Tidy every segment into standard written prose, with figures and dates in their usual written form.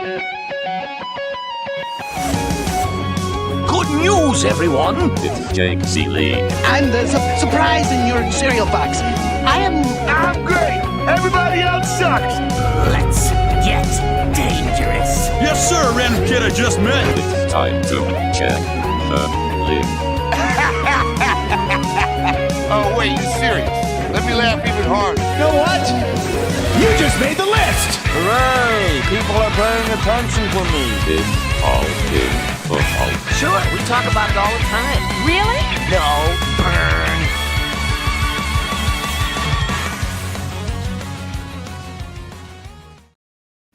Good news, everyone! It's Jake Ciely. And there's a surprise in your cereal box. I'm great! Everybody else sucks! Let's get dangerous! Yes, sir, random kid I just met. It's time to check the list. Oh, wait, you're serious? Let me laugh even harder. You know what? You just made the list! Hooray! People are paying attention to me. It's all in football. Sure, we talk about it all the time. Really? No, burn.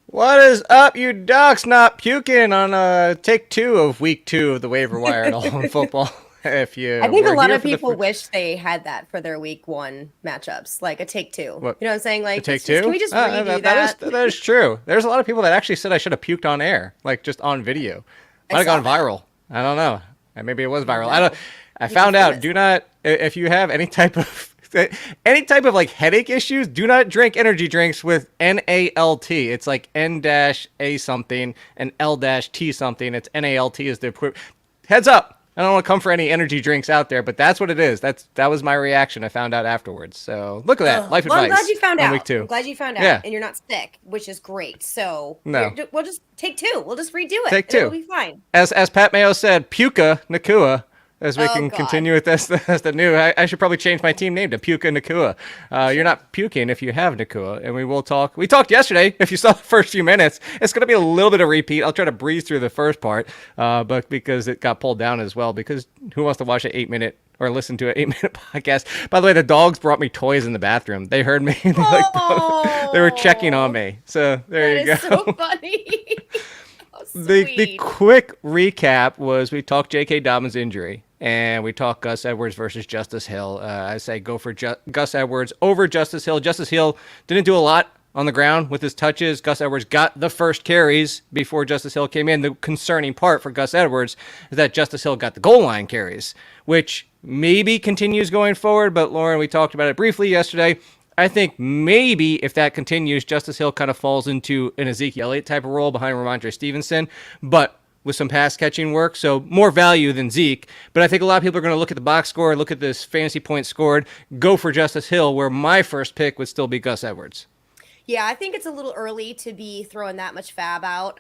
What is up, you docs not puking on take 2 of week 2 of the waiver wire at all in football? If you, I think a lot of people wish they had that for their week 1 matchups, like a take 2. What? You know what I'm saying? Like, take 2? Can we just redo that? That is true. There's a lot of people that actually said I should have puked on air, like just on video. Might have gone viral. I don't know. Maybe it was viral. I found out. Do not, if you have any type of like headache issues, do not drink energy drinks with NALT. It's like N-A something and L-T something. It's NALT is the equivalent. Heads up. I don't want to come for any energy drinks out there, but that's what it is. That was my reaction. I found out afterwards. So look at that. Life advice. I'm glad you found out. Week 2. I'm glad you found out. Yeah. And you're not sick, which is great. So no. We'll just take 2. We'll just redo it. Take 2. It'll be fine. As Pat Mayo said, Puka Nacua. As we can continue with this, as the new, I should probably change my team name to Puka Nacua. You're not puking if you have Nacua, and we will talk. We talked yesterday. If you saw the first few minutes, it's going to be a little bit of repeat. I'll try to breeze through the first part, but because it got pulled down as well. Because who wants to watch an 8-minute or listen to an 8-minute podcast? By the way, the dogs brought me toys in the bathroom. They heard me. They were checking on me. So there you go. So funny. The quick recap was we talked J.K. Dobbins' injury, and we talked Gus Edwards versus Justice Hill. I say go for Gus Edwards over Justice Hill. Justice Hill didn't do a lot on the ground with his touches. Gus Edwards got the first carries before Justice Hill came in. The concerning part for Gus Edwards is that Justice Hill got the goal line carries, which maybe continues going forward. But Lauren, we talked about it briefly yesterday. I think maybe if that continues, Justice Hill kind of falls into an Ezekiel Elliott type of role behind Ramondre Stevenson, but with some pass catching work, so more value than Zeke. But I think a lot of people are going to look at the box score, look at this fantasy points scored, go for Justice Hill, where my first pick would still be Gus Edwards. Yeah, I think it's a little early to be throwing that much FAAB out,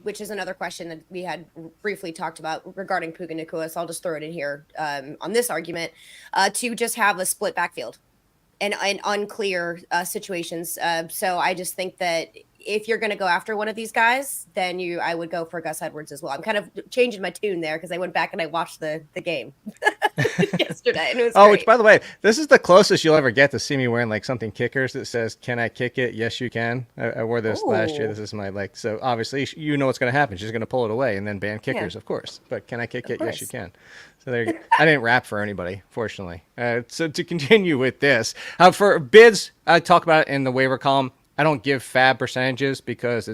which is another question that we had briefly talked about regarding Puka Nacua, so I'll just throw it in here on this argument, to just have a split backfield and unclear situations. So I just think that if you're going to go after one of these guys, then I would go for Gus Edwards as well. I'm kind of changing my tune there because I went back and I watched the game yesterday. And it was great. Which, by the way, this is the closest you'll ever get to see me wearing like something kickers that says, "Can I kick it? Yes, you can." I wore this last year. This is my so obviously you know what's going to happen. She's going to pull it away and then ban kickers, of course. But can I kick it? Yes, you can. So there you go. I didn't rap for anybody, fortunately. So to continue with this, for bids, I talk about it in the waiver column. I don't give FAAB percentages because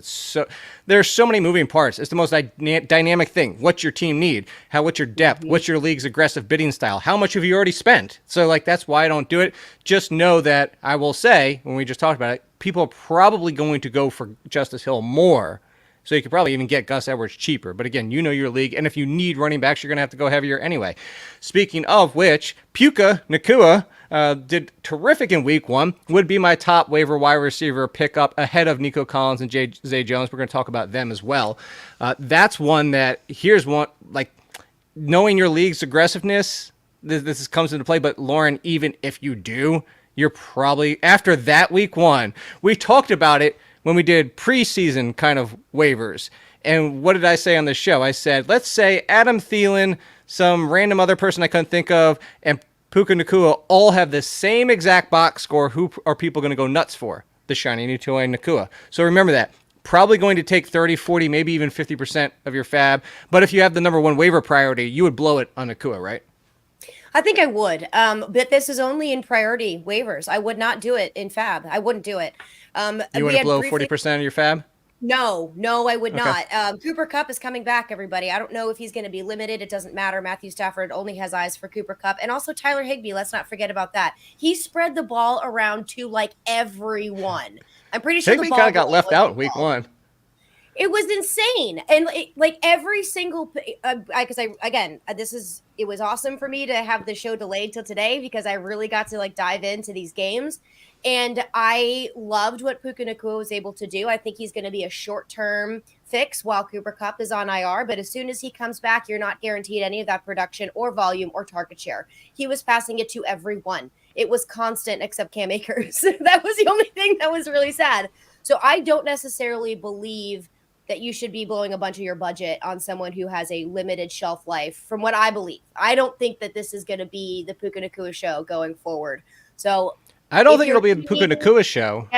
there's so many moving parts. It's the most dynamic thing. What's your team need? What's your depth? What's your league's aggressive bidding style? How much have you already spent? So that's why I don't do it. Just know that I will say, when we just talked about it, people are probably going to go for Justice Hill more. So you could probably even get Gus Edwards cheaper. But again, you know your league. And if you need running backs, you're going to have to go heavier anyway. Speaking of which, Puka Nacua did terrific in week 1. Would be my top waiver wide receiver pickup ahead of Nico Collins and Zay Jones. We're going to talk about them as well. That's one that, here's one, like, knowing your league's aggressiveness, this comes into play. But Lauren, even if you do, you're probably, after that week 1, we talked about it when we did preseason kind of waivers. And what did I say on the show? I said, let's say Adam Thielen, some random other person I couldn't think of, and Puka Nacua all have the same exact box score. Who are people going to go nuts for? The shiny new toy Nacua. So remember that. Probably going to take 30, 40, maybe even 50% of your FAAB. But if you have the number 1 waiver priority, you would blow it on Nacua, right? I think I would. But this is only in priority waivers. I would not do it in FAAB. I wouldn't do it. You wouldn't blow 40% of your FAAB? No, I would not. Cooper Kupp is coming back, everybody. I don't know if he's going to be limited. It doesn't matter. Matthew Stafford only has eyes for Cooper Kupp. And also Tyler Higbee. Let's not forget about that. He spread the ball around to like everyone. I'm pretty sure Higbee kind of got left out week 1. It was insane, and like every single, because it was awesome for me to have the show delayed till today because I really got to like dive into these games, and I loved what Puka Nacua was able to do. I think he's going to be a short-term fix while Cooper Kupp is on IR, but as soon as he comes back, you're not guaranteed any of that production or volume or target share. He was passing it to everyone. It was constant except Cam Akers. That was the only thing that was really sad. So I don't necessarily believe that you should be blowing a bunch of your budget on someone who has a limited shelf life, from what I believe. I don't think that this is going to be the Puka Nacua show going forward. So I don't think it'll be the Puka Nacua show,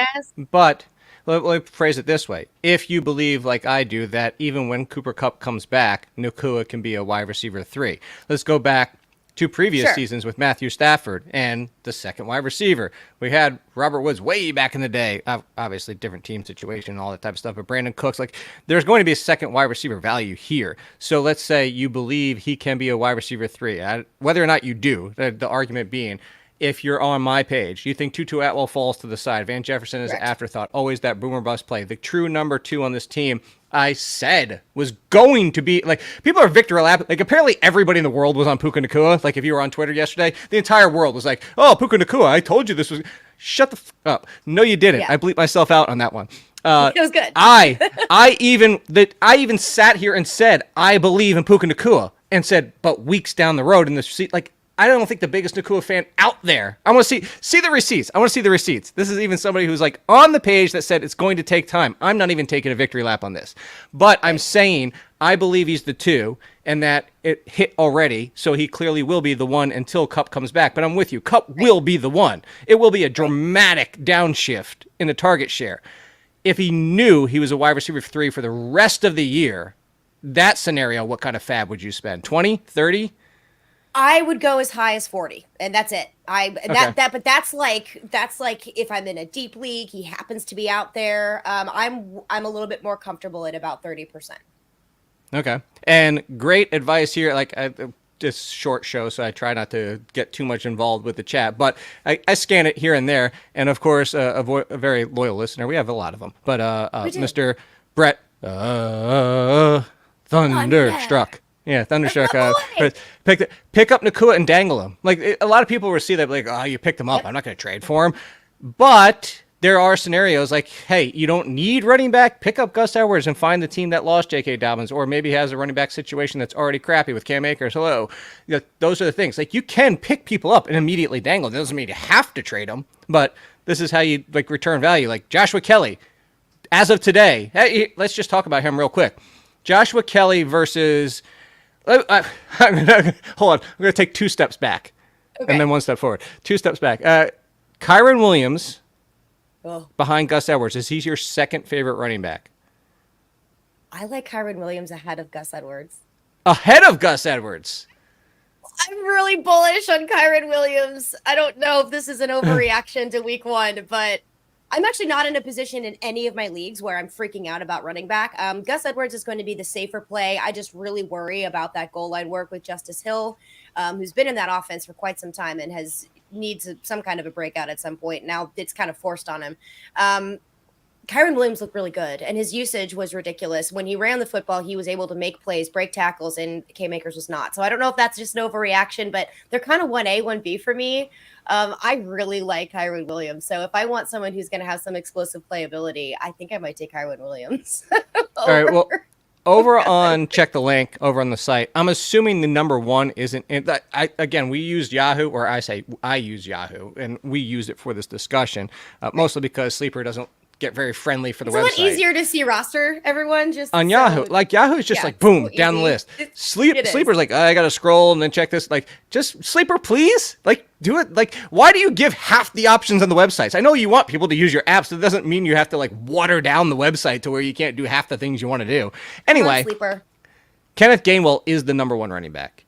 but let me phrase it this way. If you believe, like I do, that even when Cooper Kupp comes back, Nacua can be a wide receiver 3. Let's go back to previous seasons with Matthew Stafford and the second wide receiver. We had Robert Woods way back in the day. Obviously, different team situation and all that type of stuff. But Brandon Cooks, like, there's going to be a second wide receiver value here. So let's say you believe he can be a wide receiver 3. Whether or not you do, the argument being, if you're on my page, you think Tutu Atwell falls to the side. Van Jefferson is an afterthought. Always that boomer bust play. The true number 2 on this team, I said, was going to be, like, people are Victor Olap. Like, apparently everybody in the world was on Puka Nacua. Like, if you were on Twitter yesterday, the entire world was like, oh, Puka Nacua, I told you this was... Shut the f up. No, you didn't. I bleeped myself out on that one. It was good. I even sat here and said, I believe in Puka Nacua, and said, but weeks down the road in the seat, like, I don't think the biggest Nacua fan out there. I want to see the receipts. I want to see the receipts. This is even somebody who's like on the page that said it's going to take time. I'm not even taking a victory lap on this. But I'm saying I believe he's the 2 and that it hit already. So he clearly will be the 1 until Kupp comes back. But I'm with you. Kupp will be the 1. It will be a dramatic downshift in the target share. If he knew he was a wide receiver 3 for the rest of the year, that scenario, what kind of fab would you spend? 20, 30? I would go as high as 40, and that's it. But that's like if I'm in a deep league, he happens to be out there. I'm a little bit more comfortable at about 30%. Okay, and great advice here. Like this short show, so I try not to get too much involved with the chat, but I scan it here and there, and of course, a very loyal listener. We have a lot of them, but Mr. Brett Thunderstruck. Yeah, Thunderstruck. Pick up Nacua and dangle him. Like, a lot of people will see that, like, oh, you picked him up. I'm not going to trade for him. But there are scenarios like, hey, you don't need running back. Pick up Gus Edwards and find the team that lost J.K. Dobbins, or maybe has a running back situation that's already crappy with Cam Akers. Hello. Those are the things. Like, you can pick people up and immediately dangle them. It doesn't mean you have to trade them, but this is how you, like, return value. Like, Joshua Kelly, as of today, hey, let's just talk about him real quick. Joshua Kelly versus... hold on. I'm going to take 2 steps back and then 1 step forward. 2 steps back. Kyron Williams behind Gus Edwards. Is he your second favorite running back? I like Kyron Williams ahead of Gus Edwards. Ahead of Gus Edwards? I'm really bullish on Kyron Williams. I don't know if this is an overreaction to week 1, but I'm actually not in a position in any of my leagues where I'm freaking out about running back. Gus Edwards is going to be the safer play. I just really worry about that goal line work with Justice Hill, who's been in that offense for quite some time and needs some kind of a breakout at some point. Now it's kind of forced on him. Kyron Williams looked really good, and his usage was ridiculous. When he ran the football, he was able to make plays, break tackles, and Cam Akers was not. So I don't know if that's just an overreaction, but they're kind of 1A, 1B for me. I really like Kyron Williams. So if I want someone who's going to have some explosive playability, I think I might take Kyron Williams. All right, well, over on Check the Link, over on the site, I'm assuming the number 1 isn't in. Again, we used Yahoo, or I use Yahoo, and we used it for this discussion, mostly because Sleeper doesn't get very friendly for the website. It's a lot easier to see roster, everyone. Just on Yahoo. Like, Yahoo is just like, boom, down the list. Sleeper's like, I got to scroll and then check this. Like, just Sleeper, please? Like, do it. Like, why do you give half the options on the websites? I know you want people to use your apps. So it doesn't mean you have to, like, water down the website to where you can't do half the things you want to do. Anyway, Kenneth Gainwell is the number 1 running back.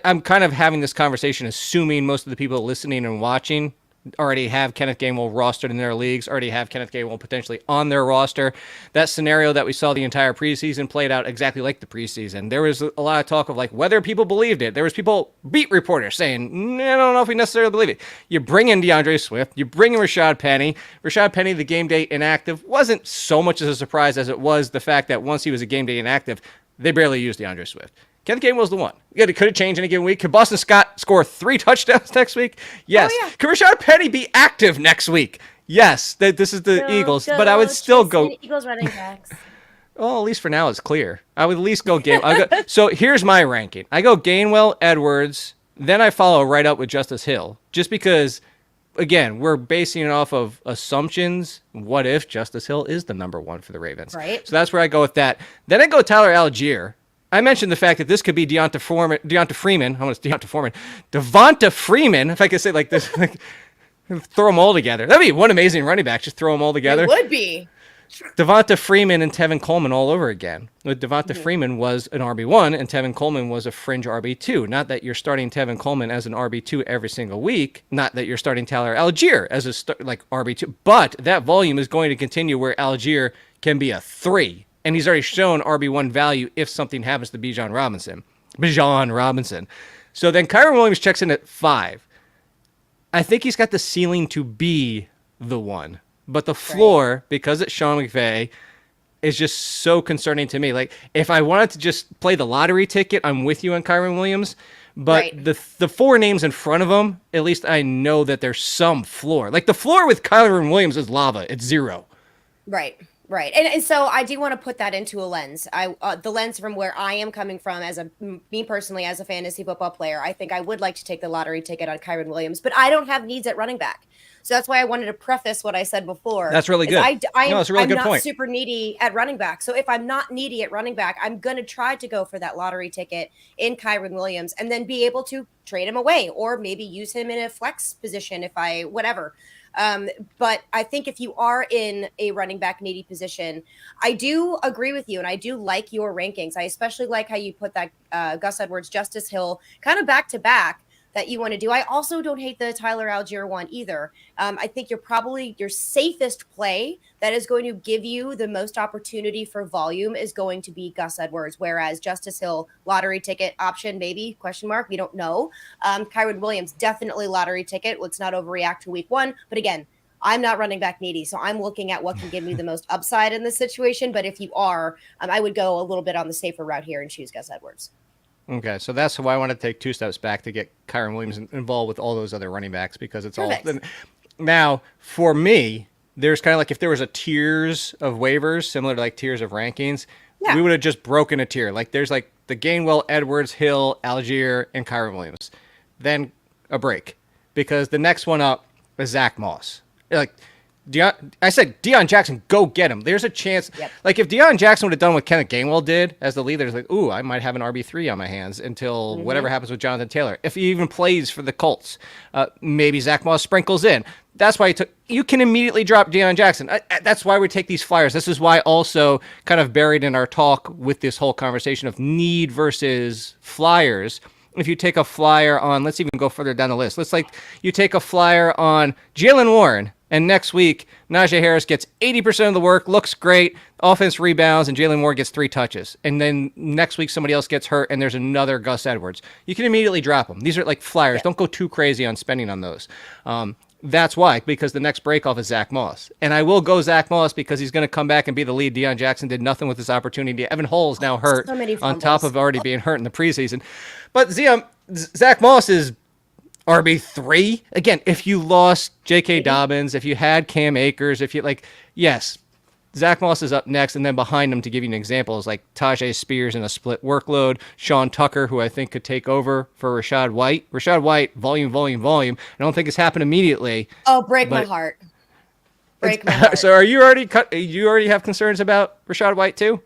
I'm kind of having this conversation assuming most of the people listening and watching already have Kenneth Gainwell rostered in their leagues, already have Kenneth Gainwell potentially on their roster. That scenario that we saw the entire preseason played out exactly like the preseason. There was a lot of talk of like whether people believed it. There was people, beat reporters, saying, I don't know if we necessarily believe it. You bring in DeAndre Swift, you bring in Rashad Penny. Rashad Penny, the game day inactive, wasn't so much as a surprise as it was the fact that once he was a game day inactive, they barely used DeAndre Swift. Kenneth Gainwell's the one. Could it change any given week? Could Boston Scott score 3 touchdowns next week? Yes. Oh, yeah. Could Rashad Penny be active next week? Yes. This is the Eagles, but I would still go. Eagles running backs. Well, at least for now, it's clear. I would at least go Gainwell. So here's my ranking. I go Gainwell, Edwards, then I follow right up with Justice Hill, just because. Again, we're basing it off of assumptions. What if Justice Hill is the number 1 for the Ravens? Right. So that's where I go with that. Then I go Tyler Algier. I mentioned the fact that this could be Devonta Freeman, if I could say like this, like, throw them all together. That'd be one amazing running back. Just throw them all together. It would be. Devonta Freeman and Tevin Coleman all over again. With Devonta Freeman was an RB1 and Tevin Coleman was a fringe RB2. Not that you're starting Tevin Coleman as an RB2 every single week. Not that you're starting Tyler Algier as a RB2. But that volume is going to continue where Algier can be a 3. And he's already shown RB1 value if something happens to Bijan Robinson. So then Kyron Williams checks in at 5. I think he's got the ceiling to be the 1. But the floor, because it's Sean McVay, is just so concerning to me. Like, if I wanted to just play the lottery ticket, I'm with you on Kyron Williams. But the 4 names in front of him, at least I know that there's some floor. Like, the floor with Kyron Williams is lava. It's 0. Right. And so I do want to put that into a lens. The lens from where I am coming from me personally, as a fantasy football player, I think I would like to take the lottery ticket on Kyron Williams, but I don't have needs at running back. So that's why I wanted to preface what I said before. That's really good. That's a really good point. I'm not super needy at running back. So if I'm not needy at running back, I'm going to try to go for that lottery ticket in Kyron Williams and then be able to trade him away or maybe use him in a flex position whatever. But I think if you are in a running back needy position, I do agree with you. And I do like your rankings. I especially like how you put that Gus Edwards, Justice Hill kind of back to back that you want to do. I also don't hate the Tyler Algier one either. I think you're probably your safest play that is going to give you the most opportunity for volume is going to be Gus Edwards, whereas Justice Hill, lottery ticket option, maybe, ? We don't know. Kyron Williams, definitely lottery ticket. Let's not overreact to week 1. But again, I'm not running back needy, so I'm looking at what can give me the most upside in this situation. But if you are, I would go a little bit on the safer route here and choose Gus Edwards. Okay, so that's why I want to take 2 steps back to get Kyron Williams involved with all those other running backs because it's Perfect. all. Now, for me, there's kind of like if there was a tiers of waivers, similar to like tiers of rankings, we would have just broken a tier. Like there's like the Gainwell, Edwards, Hill, Algier, and Kyron Williams. Then a break because the next one up is Zach Moss. Like I said, Deion Jackson, go get him. There's a chance. Yep. Like, if Deion Jackson would have done what Kenneth Gainwell did as the lead, there's like, ooh, I might have an RB3 on my hands until whatever happens with Jonathan Taylor. If he even plays for the Colts, maybe Zach Moss sprinkles in. That's why you can immediately drop Deion Jackson. That's why we take these flyers. This is why also kind of buried in our talk with this whole conversation of need versus flyers. If you take a flyer on, let's even go further down the list. Let's like you take a flyer on Jaylen Warren. And next week, Najee Harris gets 80% of the work, looks great, offense rebounds, and Jaylen Warren gets 3 touches. And then next week, somebody else gets hurt, and there's another Gus Edwards. You can immediately drop them. These are like flyers. Yeah. Don't go too crazy on spending on those. That's why, because the next breakoff is Zach Moss. And I will go Zach Moss because he's going to come back and be the lead. Deion Jackson did nothing with this opportunity. Evan Hull's now hurt on top of already being hurt in the preseason. But Zach Moss is RB3. Again, if you lost J.K. Dobbins, if you had Cam Akers, if you yes, Zach Moss is up next, and then behind him, to give you an example, is like Tajay Spears in a split workload, Sean Tucker, who I think could take over for Rachaad White. Rachaad White, volume. I don't think it's happened immediately. Oh, break my heart. Break my heart. So are you already have concerns about Rachaad White too?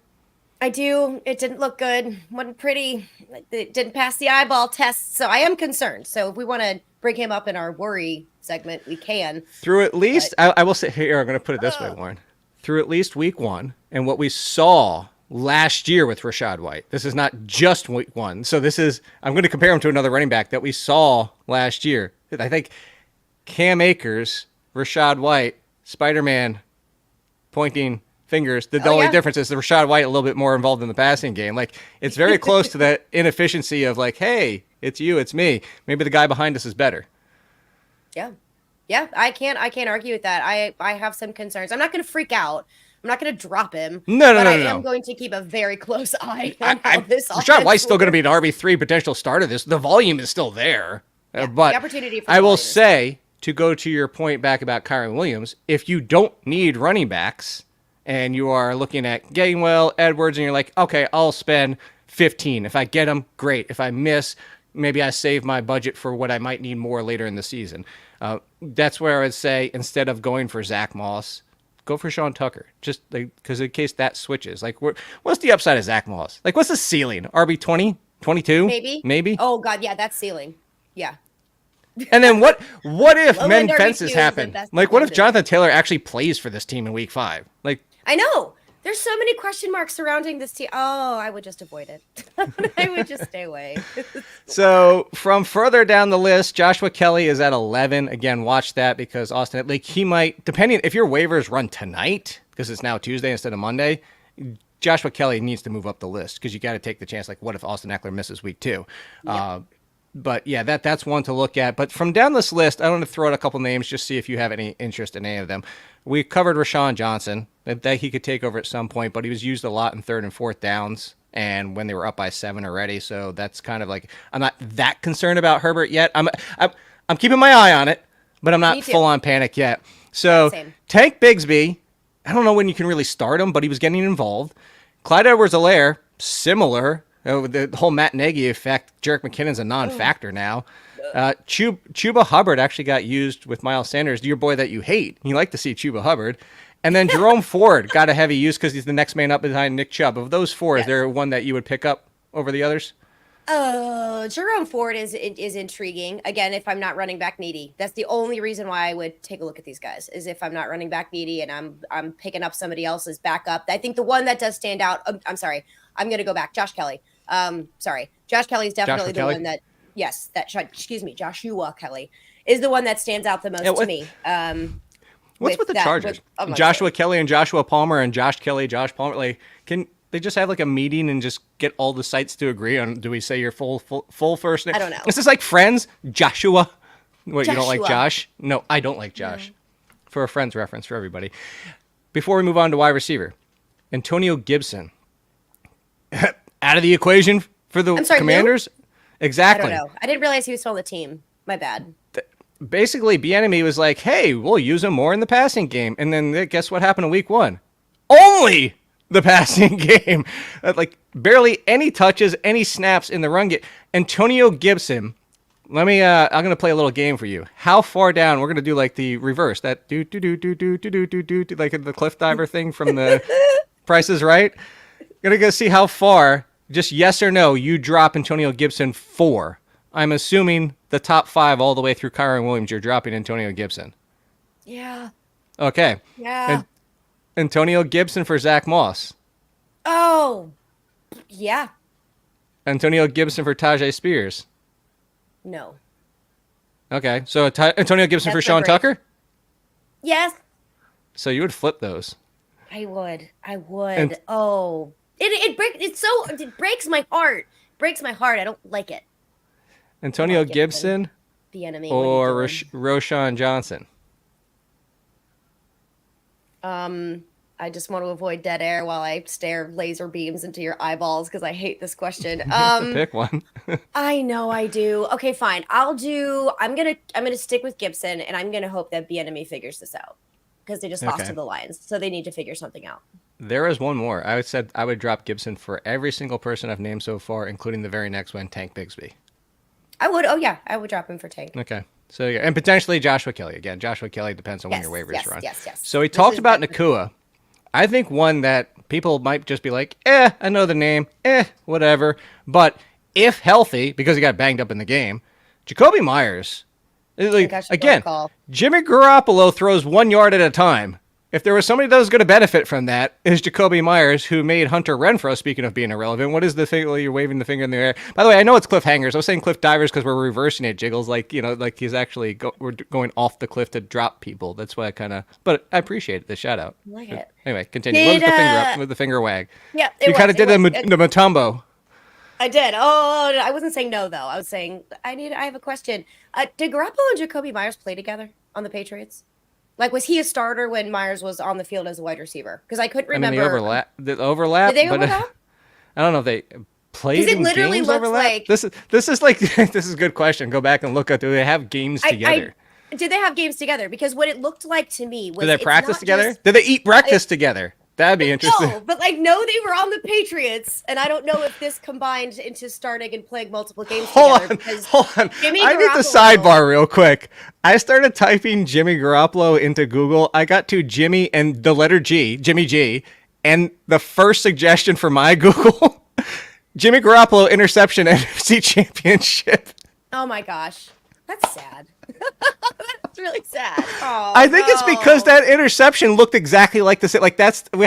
I do. It didn't look good. Wasn't pretty. It didn't pass the eyeball test. So I am concerned. So if we want to bring him up in our worry segment, we can. Through at least, I will say here, I'm going to put it this way, Warren. Through at least week 1 and what we saw last year with Rachaad White. This is not just week 1. So I'm going to compare him to another running back that we saw last year. I think Cam Akers, Rashad White, Spider-Man pointing fingers. The only difference is the Rashad White a little bit more involved in the passing game. Like, it's very close to that inefficiency of like, hey, it's you, it's me. Maybe the guy behind us is better. Yeah. Yeah, I can't argue with that. I have some concerns. I'm not going to freak out. I'm not going to drop him. No. I am going to keep a very close eye on how this Rashad White's still going to be an RB3 potential starter. The volume is still there. Yeah, But the opportunity for I will say, to go to your point back about Kyron Williams, if you don't need running backs and you are looking at Gainwell, Edwards, and you're like, okay, I'll spend 15. If I get them, great. If I miss, maybe I save my budget for what I might need more later in the season. That's where I would say, instead of going for Zach Moss, go for Sean Tucker. Just because in case that switches. Like, what's the upside of Zach Moss? Like, what's the ceiling? RB 20, 22? Maybe. Oh God, yeah, that's ceiling. Yeah. And then what if men RB2 fences is the happen? best Like, what if candidate. Jonathan Taylor actually plays for this team in week 5? Like, I know. There's so many question marks surrounding this team. Oh, I would just avoid it. I would just stay away. so from further down the list, Joshua Kelly is at 11. Again, watch that because Austin, like, he might, depending if your waivers run tonight, because it's now Tuesday instead of Monday, Joshua Kelly needs to move up the list because you got to take the chance. Like, what if Austin Eckler misses week 2? Yep. But yeah, that's one to look at. But from down this list, I want to throw out a couple names, just see if you have any interest in any of them. We covered Rashawn Johnson, that he could take over at some point, but he was used a lot in 3rd and 4th downs and when they were up by 7 already. So that's kind of like, I'm not that concerned about Herbert yet. I'm keeping my eye on it, but I'm not full on panic yet. So Same. Tank Bigsby, I don't know when you can really start him, but he was getting involved. Clyde Edwards-Helaire, similar. The whole Matt Nagy effect, Jerick McKinnon's a non-factor now. Chuba Hubbard actually got used with Miles Sanders, your boy that you hate. You like to see Chuba Hubbard. And then Jerome Ford got a heavy use because he's the next man up behind Nick Chubb. Of those 4, is there one that you would pick up over the others? Jerome Ford is intriguing. Again, if I'm not running back needy, that's the only reason why I would take a look at these guys. Is if I'm not running back needy and I'm picking up somebody else's backup. I think the one that does stand out. I'm sorry, I'm gonna go back. Josh Kelly. Josh Kelly is definitely the one that. Yes, Joshua Kelly is the one that stands out the most to me. What's with the Chargers? Joshua Kelly and Joshua Palmer and Josh Kelly, Josh Palmer. Like, can they just have like a meeting and just get all the sites to agree on? Do we say your full first name? I don't know. Is this like Friends? Joshua. What, you don't like Joshua. Josh? No, I don't like Josh. For a Friends reference for everybody. Before we move on to wide receiver, Antonio Gibson out of the equation for the Commanders. Who? Exactly. I don't know. I didn't realize he was still on the team. My bad. Basically, Bieniemy was like, hey, we'll use him more in the passing game. And then guess what happened in week 1? Only the passing game. Like, barely any touches, any snaps in the run game. Antonio Gibson, I'm going to play a little game for you. How far down? We're going to do like the reverse. That do-do-do-do-do-do-do-do, like the cliff diver thing from the Price is Right. Going to go see how far, just yes or no, you drop Antonio Gibson 4. I'm assuming the top 5 all the way through Kyron Williams, you're dropping Antonio Gibson. Yeah. Okay. Yeah. Antonio Gibson for Zach Moss. Oh. Yeah. Antonio Gibson for Tajay Spears. No. Okay. So Antonio Gibson for That's Sean a break. Tucker? Yes. So you would flip those. I would. And- It breaks my heart. Breaks my heart. I don't like it. Antonio Gibson. Gibson The enemy. or Roshan Johnson? I just want to avoid dead air while I stare laser beams into your eyeballs because I hate this question. Pick one. I know I do. Okay, fine. I'm gonna stick with Gibson, and I'm gonna hope that Bieniemy figures this out because they just lost to the Lions, so they need to figure something out. There is one more. I would drop Gibson for every single person I've named so far, including the very next one, Tank Bigsby. I would. Oh yeah, I would drop him for Tank. Okay. So yeah, and potentially Joshua Kelly. Again, Joshua Kelly depends on when your waivers run. Yes. So we talked about Nacua. I think one that people might just be like, I know the name, whatever. But if healthy, because he got banged up in the game, Jacoby Myers. Like, again, Jimmy Garoppolo throws 1 yard at a time. if there was somebody that was going to benefit from that, is Jacoby Myers, who made Hunter Renfrow, speaking of being irrelevant. What is the thing? You're waving the finger in the air. By the way, I know it's cliffhangers. I was saying cliff divers because we're reversing it, Jiggles. Like, like he's actually we're going off the cliff to drop people. That's why but I appreciate the shout out. I like it. Anyway, continue. What was the finger up with the finger wag? Yeah, you kind of did the Mutombo. I did. Oh, I wasn't saying no, though. I was saying I have a question. Did Garoppolo and Jacoby Myers play together on the Patriots? Like, was he a starter when Myers was on the field as a wide receiver? Because I couldn't remember. The overlap. Did they overlap? I don't know if they played in literally games looks overlap. like This is like this is a good question. Go back and look up. Do they have games together? Did they have games together? Because what it looked like to me was did they practice together? Did they eat breakfast together? That'd be interesting. No, but they were on the Patriots, and I don't know if this combined into starting and playing multiple games together. Hold on. I need to sidebar real quick. I started typing Jimmy Garoppolo into Google. I got to Jimmy and the letter G, Jimmy G, and the first suggestion for my Google, Jimmy Garoppolo interception NFC Championship. Oh my gosh, that's sad. That's really sad. Oh, I think it's because that interception looked exactly like this. Like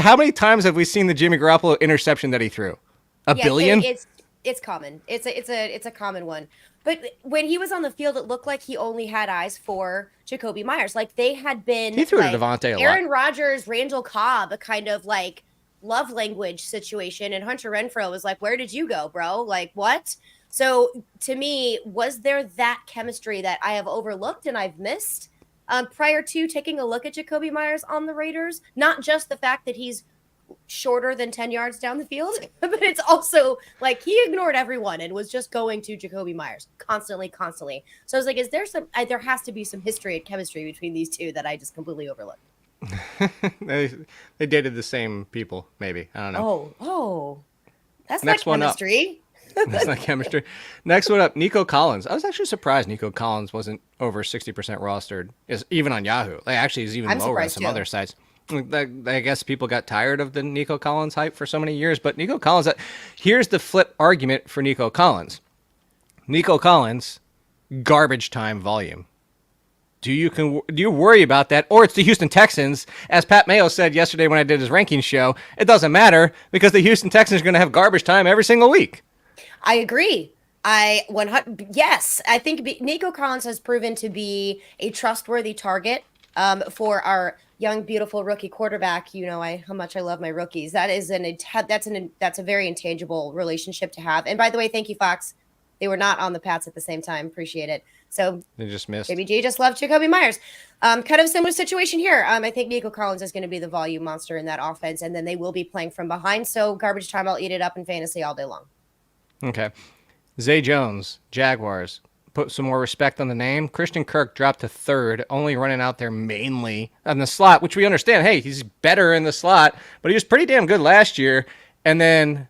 how many times have we seen the Jimmy Garoppolo interception that he threw? A billion? It's common. It's a common one. But when he was on the field, it looked like he only had eyes for Jacoby Myers. Like they had been. He threw to Devontae a lot. Aaron Rodgers, Randall Cobb, a kind of like love language situation, and Hunter Renfrow was like, "Where did you go, bro? Like what?" So to me, was there that chemistry that I have overlooked and I've missed prior to taking a look at Jacoby Myers on the Raiders? Not just the fact that he's shorter than 10 yards down the field, but it's also like he ignored everyone and was just going to Jacoby Myers constantly. So I was like, is there there has to be some history and chemistry between these two that I just completely overlooked. They dated the same people, maybe. I don't know. Oh, that's Next not chemistry. That's not chemistry. Next one up, Nico Collins. I was actually surprised Nico Collins wasn't over 60% rostered, even on Yahoo. Like, actually, he's even lower on some other sites. I guess people got tired of the Nico Collins hype for so many years. But Nico Collins, here's the flip argument for Nico Collins. Nico Collins, garbage time volume. Do you worry about that? Or it's the Houston Texans. As Pat Mayo said yesterday when I did his rankings show, it doesn't matter because the Houston Texans are going to have garbage time every single week. I agree. Yes, I think Nico Collins has proven to be a trustworthy target for our young, beautiful rookie quarterback. You know how much I love my rookies. That's a very intangible relationship to have. And by the way, thank you, Fox. They were not on the Pats at the same time. Appreciate it. So they just missed. JBG just loved Jacoby Myers. Kind of a similar situation here. I think Nico Collins is going to be the volume monster in that offense, and then they will be playing from behind. So garbage time, I'll eat it up in fantasy all day long. Okay. Zay Jones, Jaguars. Put some more respect on the name. Christian Kirk dropped to third, only running out there mainly on the slot, which we understand. Hey, he's better in the slot, but he was pretty damn good last year. And then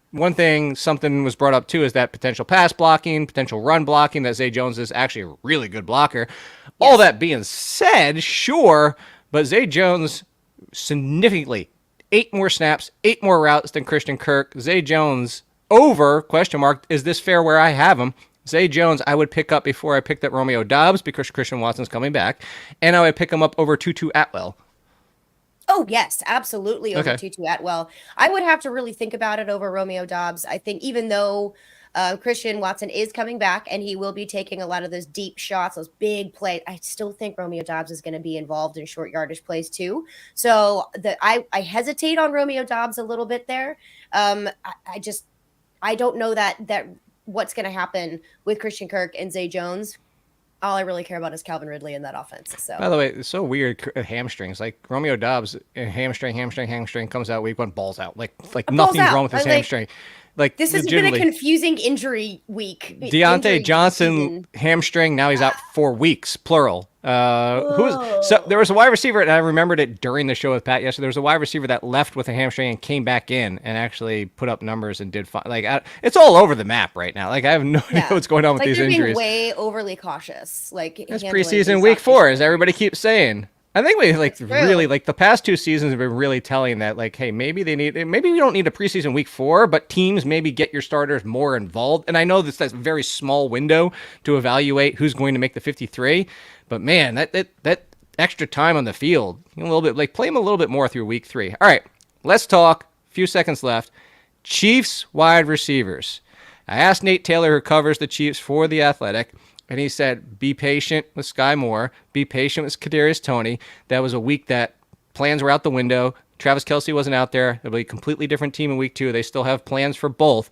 something was brought up too, is that potential pass blocking, potential run blocking, that Zay Jones is actually a really good blocker. Yes. All that being said, sure, but Zay Jones significantly 8 more snaps, 8 more routes than Christian Kirk. Zay Jones over, ? Is this fair where I have him? Zay Jones, I would pick up before I picked up Romeo Doubs because Christian Watson's coming back, and I would pick him up over Tutu Atwell. Oh, yes, absolutely over Tutu Atwell. I would have to really think about it over Romeo Doubs. I think even though Christian Watson is coming back and he will be taking a lot of those deep shots, those big plays, I still think Romeo Doubs is going to be involved in short yardage plays too. So I hesitate on Romeo Doubs a little bit there. I don't know that what's going to happen with Christian Kirk and Zay Jones. All I really care about is Calvin Ridley in that offense. So, by the way, it's so weird. Hamstrings, like Romeo Doubs, hamstring comes out week 1, balls out. Like nothing's wrong with his hamstring. Like this has been a confusing injury week. Deontay Johnson hamstring. Now he's out 4 weeks, plural. So there was a wide receiver, and I remembered it during the show with Pat yesterday. There was a wide receiver that left with a hamstring and came back in and actually put up numbers and did fine. Like it's all over the map right now. Like I have no idea what's going on with these injuries. Being way overly cautious. Like it's preseason week 4, as everybody keeps saying. I think we really the past 2 seasons have been really telling that hey, maybe we don't need a preseason week 4, but teams maybe get your starters more involved. And I know that's a very small window to evaluate who's going to make the 53, but man, that extra time on the field. A little bit, like play him a little bit more through week 3. All right, let's talk. A few seconds left. Chiefs wide receivers. I asked Nate Taylor, who covers the Chiefs for The Athletic, and he said, be patient with Sky Moore. Be patient with Kadarius Toney. That was a week that plans were out the window. Travis Kelce wasn't out there. It'll be a completely different team in week 2. They still have plans for both.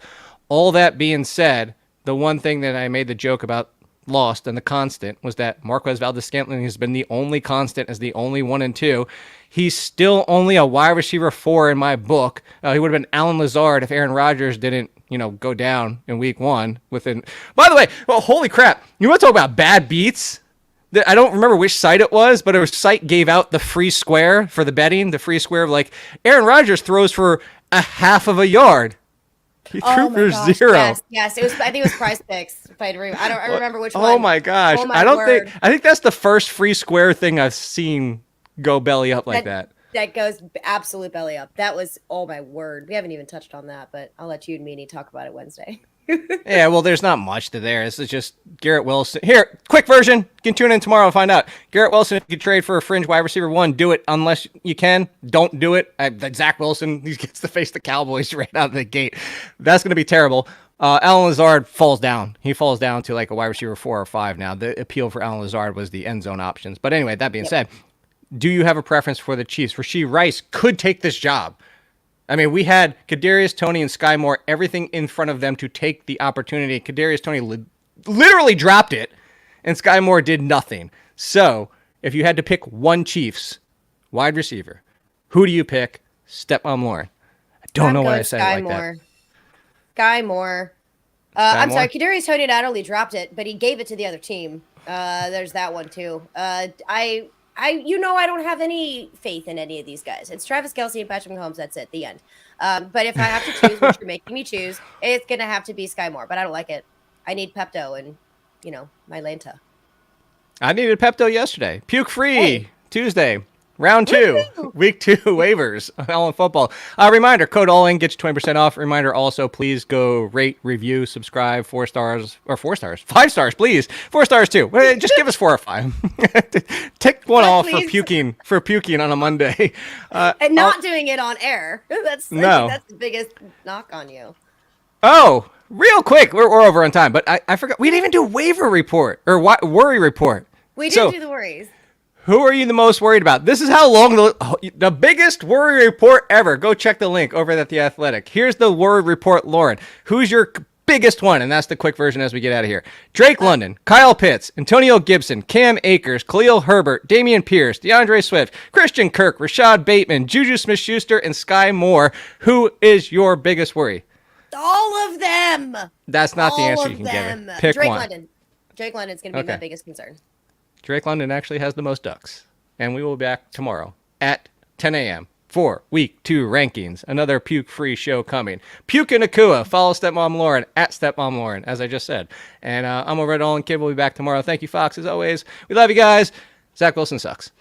All that being said, the one thing that I made the joke about lost and the constant was that Marquez Valdes-Scantling has been the only constant as the only 1 and 2. He's still only a wide receiver 4 in my book. He would have been Alan Lazard if Aaron Rodgers didn't, go down in week 1. By the way, well, holy crap. You want to talk about bad beats? I don't remember which site it was, but a site gave out the free square for the betting, the free square of like Aaron Rodgers throws for a half of a yard. He threw for 0. Yes. It was. I think it was Prize Picks. I don't remember which one. Oh my gosh! Oh my I think that's the first free square thing I've seen go belly up like that. That goes absolute belly up. That was, oh my word. We haven't even touched on that, but I'll let you and Meanie talk about it Wednesday. Yeah, well, there's not much to there. This is just Garrett Wilson. Here, quick version. You can tune in tomorrow and find out. Garrett Wilson, if you could trade for a fringe wide receiver 1, do it. Unless you can, don't do it. Zach Wilson, he gets to face the Cowboys right out of the gate. That's going to be terrible. Alan Lazard falls down. He falls down to like a wide receiver 4 or 5 now. The appeal for Alan Lazard was the end zone options. But anyway, that being said, do you have a preference for the Chiefs? Rashee Rice could take this job. I mean, we had Kadarius Toney and Sky Moore, everything in front of them to take the opportunity. Kadarius Toney literally dropped it, and Sky Moore did nothing. So, if you had to pick one Chiefs wide receiver, who do you pick? Stepmom Lauren. I don't know why I said it like that. Sky Moore. I'm sorry, Kadarius Toney not only dropped it, but he gave it to the other team. There's that one too. I don't have any faith in any of these guys. It's Travis Kelce and Patrick Mahomes. That's it. The end. But if I have to choose, which you're making me choose, it's gonna have to be Sky Moore. But I don't like it. I need Pepto and my Lanta. I needed Pepto yesterday. Puke free Tuesday. Round 2, week 2 waivers, all in football. Reminder, code ALLIN gets you 20% off. Reminder also, please go rate, review, subscribe, 4 stars, or 4 stars, 5 stars, please. 4 stars too. Just give us 4 or 5. Take one off for puking on a Monday. And not doing it on air. That's the biggest knock on you. Oh, real quick, we're over on time, but I forgot, we didn't even do waiver report, or worry report. We did do the worries. Who are you the most worried about? This is how long the biggest worry report ever. Go check the link over at The Athletic. Here's the worry report, Lauren. Who's your biggest one? And that's the quick version as we get out of here. Drake London, Kyle Pitts, Antonio Gibson, Cam Akers, Khalil Herbert, Damian Pierce, DeAndre Swift, Christian Kirk, Rashad Bateman, Juju Smith-Schuster, and Sky Moore. Who is your biggest worry? All of them. That's not the answer you can give it. Pick Drake one. London. Drake London's going to be my biggest concern. Drake London actually has the most ducks. And we will be back tomorrow at 10 a.m. for Week 2 rankings. Another puke-free show coming. Puka Nacua. Follow Stepmom Lauren at Stepmom Lauren, as I just said. And I'm over at All In Kid. We'll be back tomorrow. Thank you, Fox, as always. We love you guys. Zach Wilson sucks.